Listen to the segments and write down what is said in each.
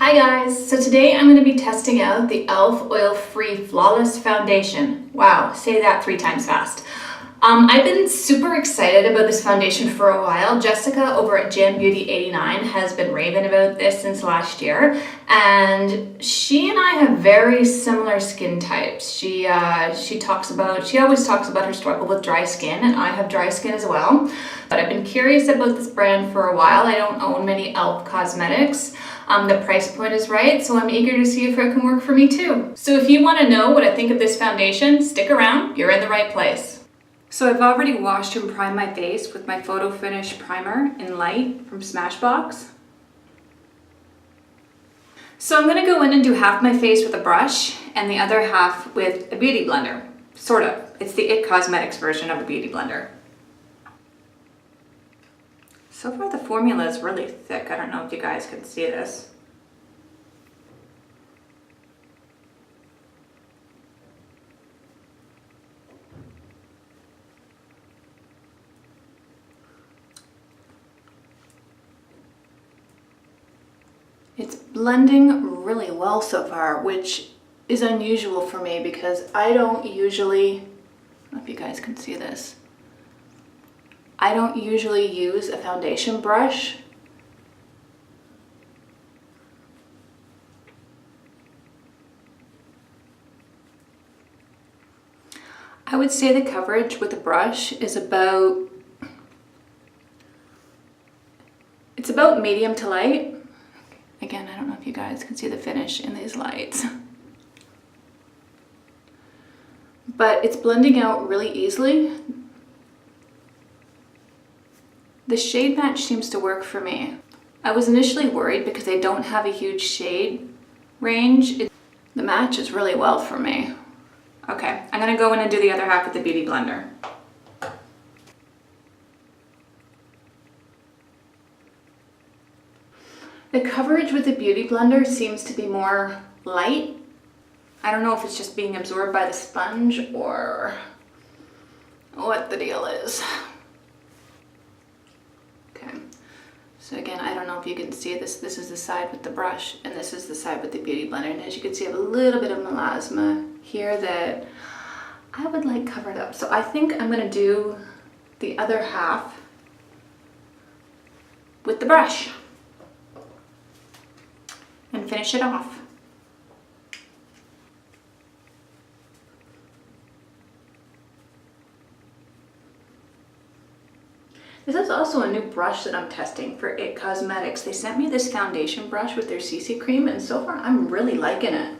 Hi guys, so today I'm going to be testing out the E.L.F. Oil-Free Flawless Foundation. Wow, say that 3 times fast. I've been super excited about this foundation for a while. Jessica over at Jam Beauty 89 has been raving about this since last year, and she and I have very similar skin types. She always talks about her struggle with dry skin, and I have dry skin as well. But I've been curious about this brand for a while. I don't own many E.L.F. cosmetics. The price point is right, so I'm eager to see if it can work for me too. So if you want to know what I think of this foundation, stick around, you're in the right place. So I've already washed and primed my face with my Photo Finish Primer in Light from Smashbox. So I'm going to go in and do half my face with a brush and the other half with a beauty blender. Sort of. It's the IT Cosmetics version of a beauty blender. So far the formula is really thick. I don't know if you guys can see this. It's blending really well so far, which is unusual for me because I don't usually, I don't know if you guys can see this, I don't usually use a foundation brush. I would say the coverage with the brush is about medium to light. Again, I don't know if you guys can see the finish in these lights. But it's blending out really easily. The shade match seems to work for me. I was initially worried because they don't have a huge shade range. The match is really well for me. Okay, I'm gonna go in and do the other half with the Beauty Blender. The coverage with the Beauty Blender seems to be more light. I don't know if it's just being absorbed by the sponge or what the deal is. Okay, so again, I don't know if you can see this. This is the side with the brush and this is the side with the Beauty Blender. And as you can see, I have a little bit of melasma here that I would like covered up. So I think I'm gonna do the other half with the brush and finish it off. This is also a new brush that I'm testing for IT Cosmetics. They sent me this foundation brush with their CC cream, and so far I'm really liking it.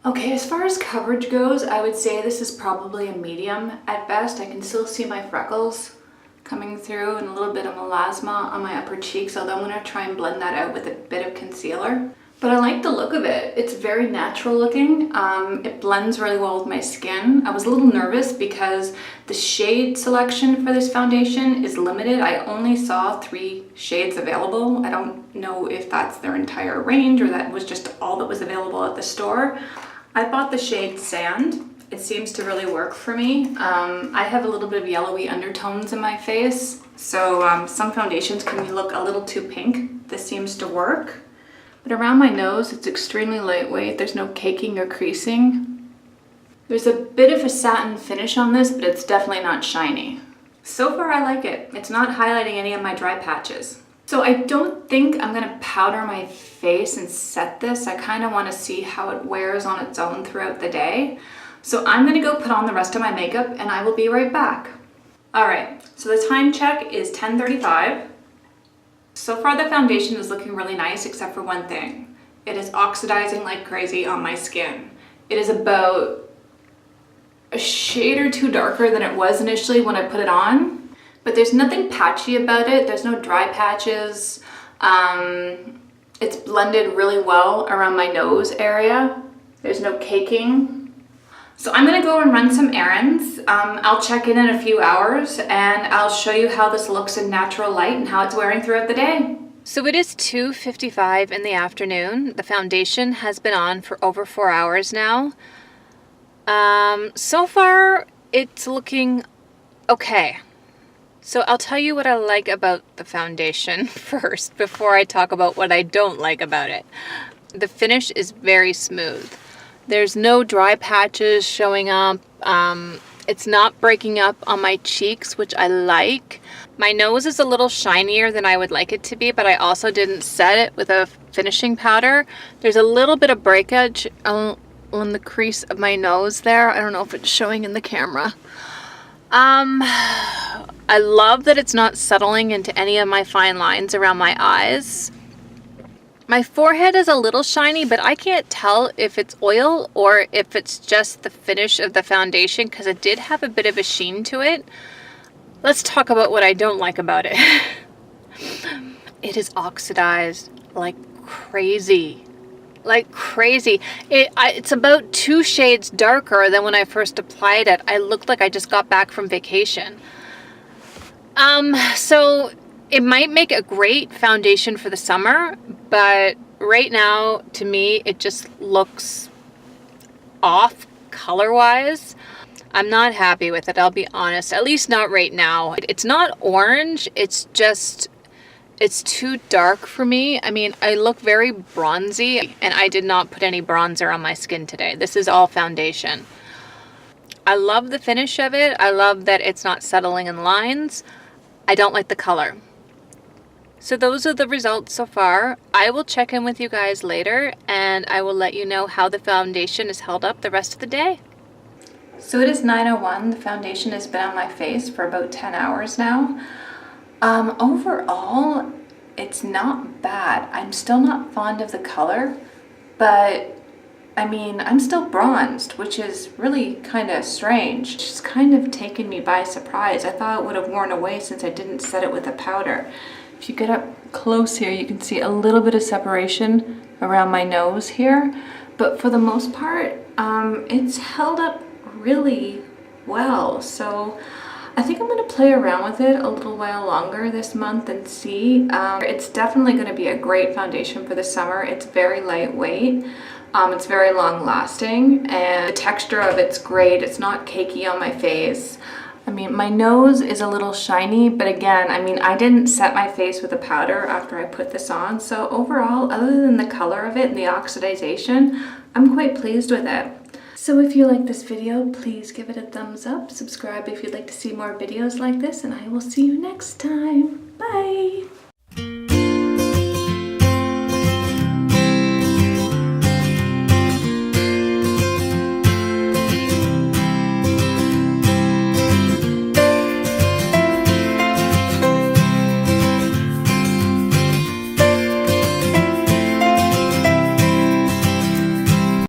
Okay, as far as coverage goes, I would say this is probably a medium at best. I can still see my freckles coming through and a little bit of melasma on my upper cheeks, although I'm gonna try and blend that out with a bit of concealer. But I like the look of it. It's very natural looking. It blends really well with my skin. I was a little nervous because the shade selection for this foundation is limited. I only saw 3 shades available. I don't know if that's their entire range or that was just all that was available at the store. I bought the shade Sand. It seems to really work for me. I have a little bit of yellowy undertones in my face, so some foundations can look a little too pink. This seems to work. But around my nose, it's extremely lightweight. There's no caking or creasing. There's a bit of a satin finish on this, but it's definitely not shiny. So far, I like it. It's not highlighting any of my dry patches. So I don't think I'm gonna powder my face and set this. I kind of want to see how it wears on its own throughout the day. So I'm gonna go put on the rest of my makeup and I will be right back. All right, so the time check is 10:35. So far the foundation is looking really nice except for one thing. It is oxidizing like crazy on my skin. It is about a shade or 2 darker than it was initially when I put it on, but there's nothing patchy about it. There's no dry patches. It's blended really well around my nose area. There's no caking. So I'm gonna go and run some errands. I'll check in a few hours and I'll show you how this looks in natural light and how it's wearing throughout the day. So it is 2:55 in the afternoon. The foundation has been on for over 4 hours now. So far it's looking okay. So I'll tell you what I like about the foundation first before I talk about what I don't like about it. The finish is very smooth. There's no dry patches showing up. It's not breaking up on my cheeks, which I like. My nose is a little shinier than I would like it to be, but I also didn't set it with a finishing powder. There's a little bit of breakage on the crease of my nose there. I don't know if it's showing in the camera. I love that it's not settling into any of my fine lines around my eyes. My forehead is a little shiny, but I can't tell if it's oil or if it's just the finish of the foundation because it did have a bit of a sheen to it. Let's talk about what I don't like about it. It is oxidized like crazy. Like crazy. It's about 2 shades darker than when I first applied it. I looked like I just got back from vacation. So it might make a great foundation for the summer, but right now, to me, it just looks off color-wise. I'm not happy with it, I'll be honest. At least not right now. It's not orange, it's too dark for me. I mean, I look very bronzy, and I did not put any bronzer on my skin today. This is all foundation. I love the finish of it. I love that it's not settling in lines. I don't like the color. So those are the results so far. I will check in with you guys later, and I will let you know how the foundation is held up the rest of the day. So it is 9:01. The foundation has been on my face for about 10 hours now. Overall, it's not bad. I'm still not fond of the color, but I mean, I'm still bronzed, which is really kind of strange. It's kind of taken me by surprise. I thought it would have worn away since I didn't set it with a powder. If you get up close here, you can see a little bit of separation around my nose here, but for the most part, it's held up really well. So I think I'm going to play around with it a little while longer this month and see. It's definitely going to be a great foundation for the summer. It's very lightweight. It's very long lasting, and the texture of it's great. It's not cakey on my face. I mean, my nose is a little shiny, but again, I mean, I didn't set my face with a powder after I put this on. So overall, other than the color of it and the oxidization, I'm quite pleased with it. So if you like this video, please give it a thumbs up. Subscribe if you'd like to see more videos like this, and I will see you next time. Bye!